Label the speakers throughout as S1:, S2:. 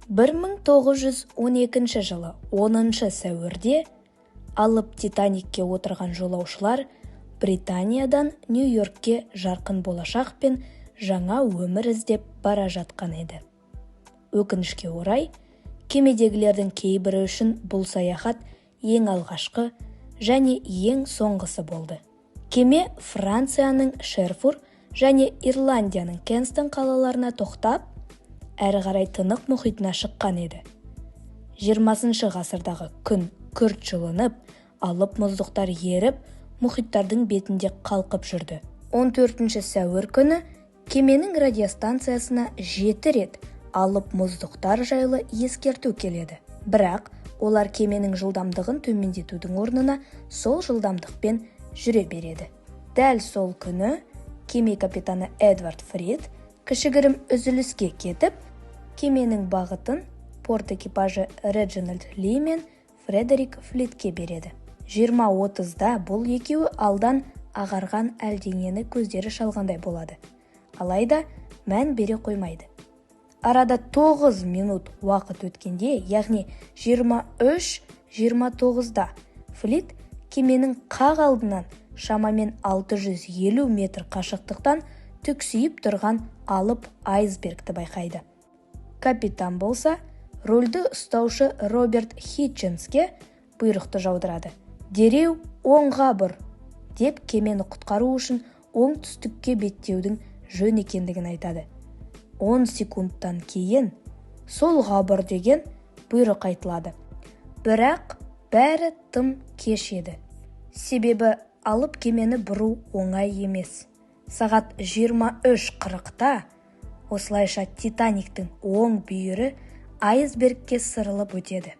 S1: 1912 жылы 10 сәуірде алып Титаникке отырған жолаушылар Британиядан Нью-Йоркке жарқын болашақ пен жаңа өмір іздеп бара жатқан еді. Өкінішке орай, кемедегілердің кейбірі үшін бұл саяхат ең алғашқы және ең соңғысы болды. Кеме Францияның Шерфур және Ирландияның Кенстон қалаларына тоқтап, әрі қарай Тынық мұхитына шыққан еді. 20 ғасырдағы күн күрт жылынып, алып мұздықтар еріп, мұхиттардың бетінде қалқып жүрді. 14 сәуір күні кеменің радиостанциясына 7 рет алып мұздықтар жайлы ескерту келеді. Бірақ олар кеменің жылдамдығын төмендетудің орнына сол жылдамдықпен жүре береді. Дәл сол күні кеме капитаны Эдвард Фрид кішігірім үзіліске кетіп, кеменің бағытын порт экипажы Реджинальд Ли мен Фредерик Флитке береді. 20:30-да бұл екеуі алдан ағарған әлденені көздері шалғандай болады. Алайда мән бере қоймайды. Арада 9 минут уақыт өткенде, яғни 23:29-да Флит кеменің қақ алдынан шамамен 650 метр қашықтықтан түксиіп тұрған алып айсбергті байқайды. Капитан болса, рөлді ұстаушы Роберт Хитченске бұйрықты жаудырады. Дереу оңға бұр, деп кемені құтқару үшін оңтүстікке беттеудің жөн екендігін айтады. 10 секундтан кейін солға бұр деген бұйрық айтылады. Бірақ бәрі тым кеш еді. Себебі алып кемені бұру оңай емес. Сағат 23:40-та осылайша Титаниктің оң бүйірі айсбергке сырылып өтеді.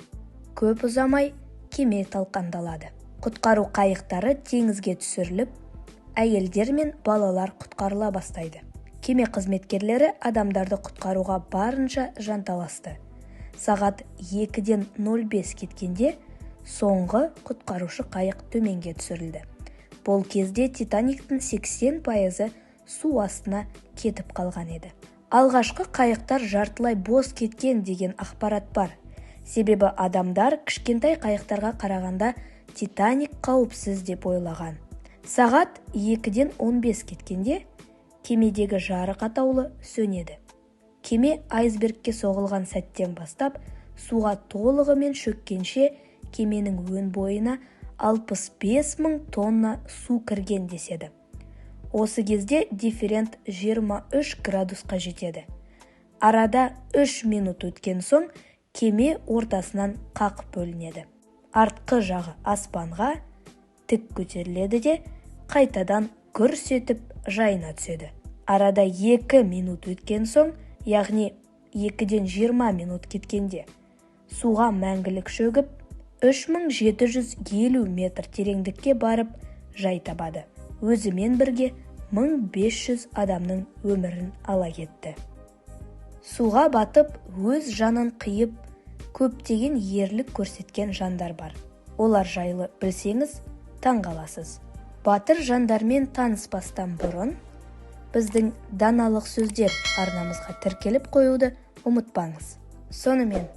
S1: Көп ұзамай кеме талқандалады. Құтқару қайықтары теңізге түсіріліп, әйелдер мен балалар құтқарыла бастайды. Кеме қызметкерлері адамдарды құтқаруға барынша жанталасты. Сағат 2:05 кеткенде соңғы құтқарушы қайық төменге түсірілді. Бұл кезде Титаниктің 80% су астына кетіп қалған еді. Алғашқы қайықтар жартылай бос кеткен деген ақпарат бар. Себебі адамдар кішкентай қайықтарға қарағанда Титаник қауіпсіз деп ойлаған. Сағат 2:15 кеткенде кемедегі жарық атаулы сөнеді. Кеме айсбергке соғылған сәттен бастап суға толығымен шөккенше кеменің өн бойына 65 мың тонна су кірген деседі. Осы кезде дифферент 23 градусқа жетеді. Арада 3 минут өткен соң кеме ортасынан қақ бөлінеді. Артқы жағы аспанға тік көтеріледі де қайтадан гүрс етіп жайына түседі. Арада 2 минут өткен соң, яғни 2-20 минут кеткенде, суға мәңгілік шөгіп, 3750 метр тереңдікке барып жай табады. Өзімен бірге 1500 адамның өмірін ала кетті. Суға батып, өз жанын қиып, көптеген ерлік көрсеткен жандар бар. Олар жайлы білсеңіз, таңғаласыз. Батыр жандармен таныспастан бұрын, біздің даналық сөздер арнамызға тіркеліп қоюды ұмытпаңыз. Сонымен,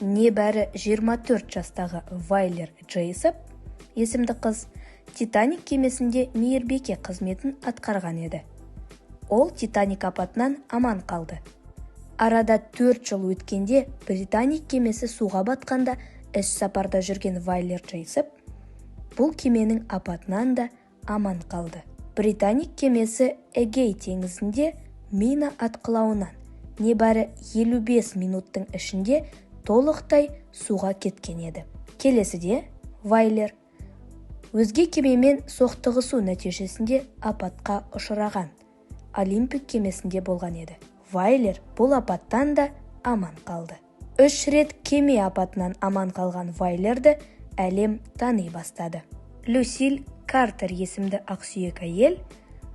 S1: небәрі 24 жастағы Вайлер Джейсап есімді қыз Титаник кемесінде мейірбике қызметін атқарған еді. Ол Титаник апатынан аман қалды. Арада 4 жыл өткенде Британик кемесі суға батқанда іс сапарда жүрген Вайлер Джейсап бұл кеменің апатынан да аман қалды. Британик кемесі Эгей теңізінде мина атқылауынан небәрі 55 минуттың ішінде толықтай суға кеткен еді. Келесіде Вайлер өзге кемемен соқтығысу нәтижесінде апатқа ұшыраған Олимпик кемесінде болған еді. Вайлер бұл апаттан да аман қалды. 3 рет кеме апатынан аман қалған Вайлерді әлем тани бастады. Люсиль Картер есімді ақсүйек әйел,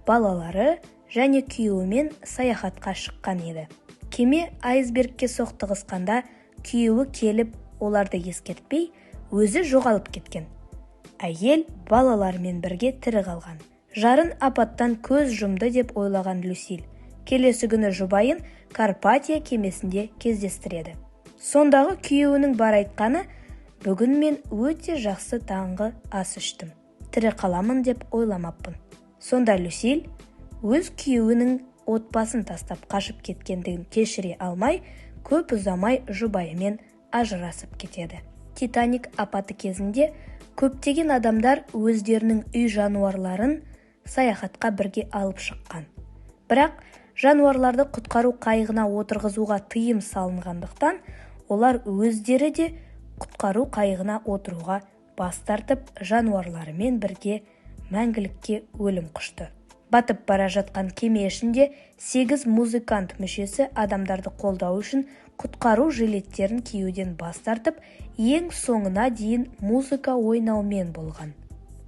S1: балалары және күйеуімен саяхатқа шыққан еді. Кеме айсбергке соқтығысқанда күйеуі келіп, оларды ескертпей, өзі жоғалып кеткен. Әйел балалармен бірге тірі қалған. Жарын апаттан көз жұмды деп ойлаған Люсиль келесі күні жұбайын Карпатия кемесінде кездестіреді. Сондағы күйеуінің бар айтқаны: бүгін мен өте жақсы таңғы ас іштім, тірі қаламын деп ойламаппын. Сонда Люсиль өз күйеуінің отбасын тастап қашып кеткендігін кешіре алмай, көп ұзамай жұбайымен ажырасып кетеді. Титаник апаты кезінде көптеген адамдар өздерінің үй жануарларын саяхатқа бірге алып шыққан. Бірақ жануарларды құтқару қайығына отырғызуға тыйым салынғандықтан, олар өздері де құтқару қайығына отыруға бас тартып, жануарларымен бірге мәңгілікке өлім құшты. Батып бара жатқан кеме ішінде 8 музыкант мүшесі адамдарды қолдау үшін құтқару жилеттерін киюден бас тартып, ең соңына дейін музыка ойнаумен болған.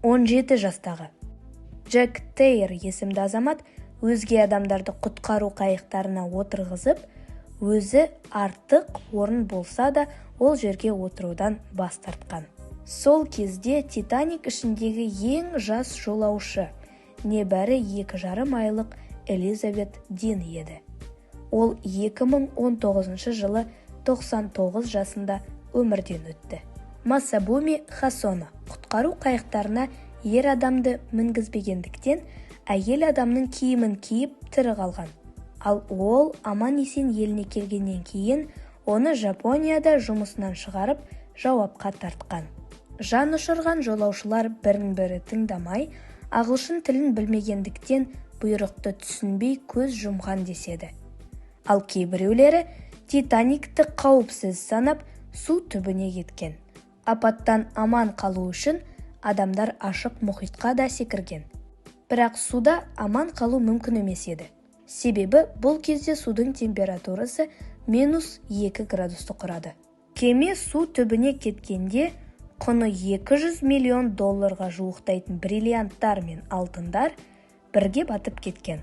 S1: 17 жастағы Джек Тейер есімді азамат өзге адамдарды құтқару қайықтарына отырғызып, өзі артық орын болса да ол жерге отырудан бас тартқан. Сол кезде Титаник ішіндегі ең жас жолаушы небәрі 2,5 айлық Элизабет Дин еді. Ол 2019 жылы 99 жасында өмірден өтті. Масабуми Хасона құтқару қайықтарына ер адамды мінгізбегендіктен, әйел адамның киімін киіп тірі қалған. Ал ол аман-есен еліне келгеннен кейін оны Жапонияда жұмысынан шығарып, жауапқа тартқан. Жан ұшырған жолаушылар бірін-бірі тыңдамай, ағылшын тілін білмегендіктен бұйрықты түсінбей көз жұмған деседі. Ал кейбіреулері Титаникті қауіпсіз санап, су түбіне кеткен. Апаттан аман қалу үшін адамдар ашық мұхитқа да секірген. Бірақ суда аман қалу мүмкін емес еді. Себебі бұл кезде судың температурасы -2 градусты құрады. Кеме су түбіне кеткенде құны $200 миллион жуықтайтын бриллианттар мен алтындар бірге батып кеткен.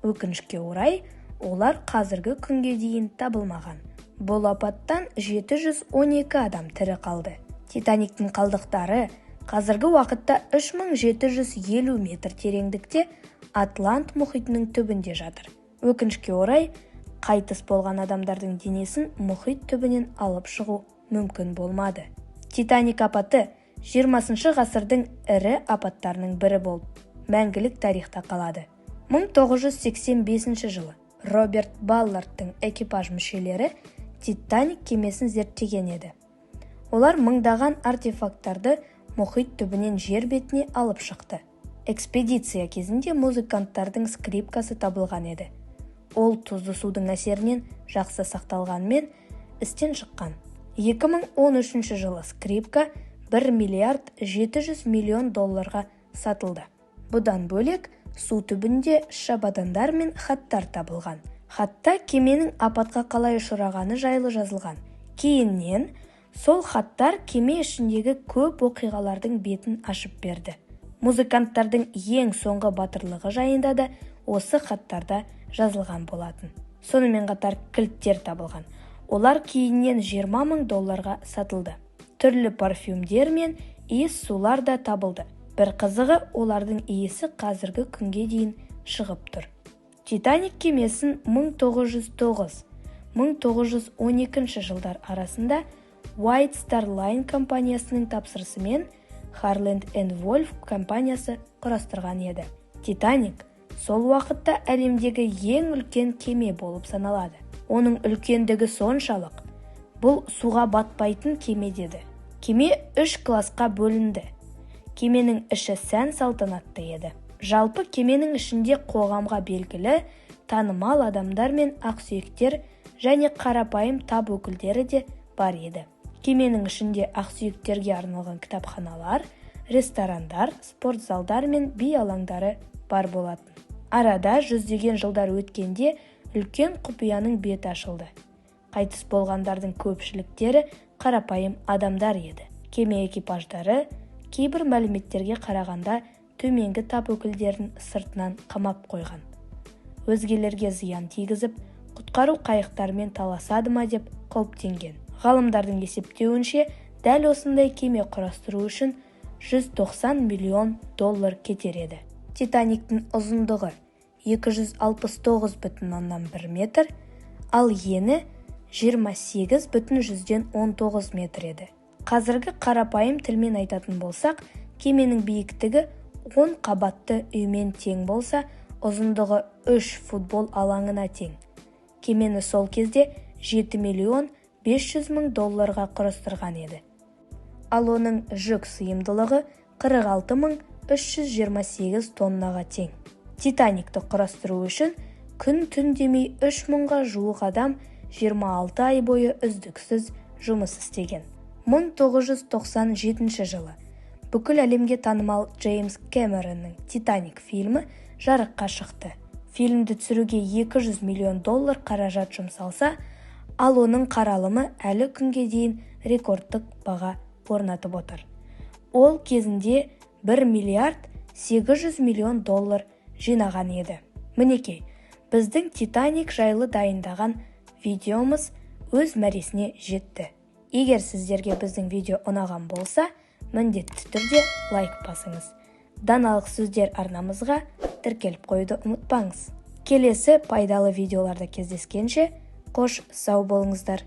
S1: Өкінішке орай, олар қазіргі күнге дейін табылмаған. Бұл апаттан 712 адам тірі қалды. Титаниктің қалдықтары қазіргі уақытта 3750 метр тереңдікте Атлант мұхитының түбінде жатыр. Өкінішке орай, қайтыс болған адамдардың денесін мұхит түбінен алып шығу мүмкін болмады. Титаник апаты 20 ғасырдың ірі апаттарының бірі болып, мәңгілік тарихта қалады. 1985 жылы Роберт Баллардтың экипаж мүшелері Титаник кемесін зерттеген еді. Олар мыңдаған артефакттарды мұхит түбінен жер бетіне алып шықты. Экспедиция кезінде музыканттардың скрипкасы табылған еді. Ол тұзды судың әсерінен жақсы сақталғанмен істен шыққан. 2013 жылы скрипка $1,7 миллиард сатылды. Бұдан бөлек, су түбінде шабадандар мен хаттар табылған. Хатта кеменің апатқа қалай ұшырағаны жайлы жазылған. Кейіннен сол хаттар кеме ішіндегі көп оқиғалардың бетін ашып берді. Музыканттардың ең соңғы батырлығы жайында да осы хаттарда жазылған болатын. Сонымен қатар кілттер табылған. Олар кейіннен $20 000 сатылды. Түрлі парфюмдер мен иіс сулар да табылды. Бір қызығы, олардың иісі қазіргі күнге дейін шығып тұр. Титаник кемесін 1909-1912 жылдар арасында White Star Line компаниясының тапсырысымен Harland & Wolff компаниясы құрастырған еді. Титаник сол уақытта әлемдегі ең үлкен кеме болып саналады. Оның үлкендігі соншалық. Бұл суға батпайтын кеме деді. Кеме 3 классқа бөлінді. Кеменің іші сән салтанатты еді. Жалпы кеменің ішінде қоғамға белгілі, танымал адамдар мен ақсүйектер және қарапайым тап өкілдері де бар еді. Кеменің ішінде ақсүйектерге арналған кітапханалар, ресторандар, спортзалдар мен би алаңдары бар болатын. Арада жүздеген жылдар өткенде үлкен құпияның беті ашылды. Қайтыс болғандардың көпшіліктері қарапайым адамдар еді. Кеме экипаждары кейбір мәліметтерге қарағанда төменгі тап өкілдерін сыртынан қамап қойған. Өзгелерге зиян тигізіп, құтқару қайықтарымен таласады ма деп қауіптенген. Ғалымдардың есептеуінше, дәл осындай кеме құрастыру үшін $190 миллион кетер еді. Титаниктің ұзындығы 269,1 метр, ал ені 28,19 метр еді. Қазіргі қарапайым тілмен айтатын болсақ, кеменің биіктігі 10 қабатты үймен тең болса, ұзындығы 3 футбол алаңына тең. Кемені сол кезде 7,500,000 құрастырған еді. Ал оның жүк сыйымдылығы 46,328 тоннаға тең. Титаникті құрастыру үшін күн-түн демей 3000-ға жуық адам 26 ай бойы үздіксіз жұмыс істеген. 1997 жылы бүкіл әлемге танымал Джеймс Кэмеронның «Титаник» фильмі жарыққа шықты. Фильмді түсіруге $200 миллион қаражат жұмсалса, ал оның қаралымы әлі күнге дейін рекордтық баға орнатып отыр. Ол кезінде $1,8 миллиард жинаған еді. Мінекей, біздің «Титаник» жайлы дайындаған видеомыз өз мәресіне жетті. Егер сіздерге біздің видео ұнаған болса, міндетті түрде лайк басыңыз. Даналық сөздер арнамызға тіркеліп қойды ұмытпаңыз. Келесі пайдалы видеоларда кездескенше, қош сау болыңыздар.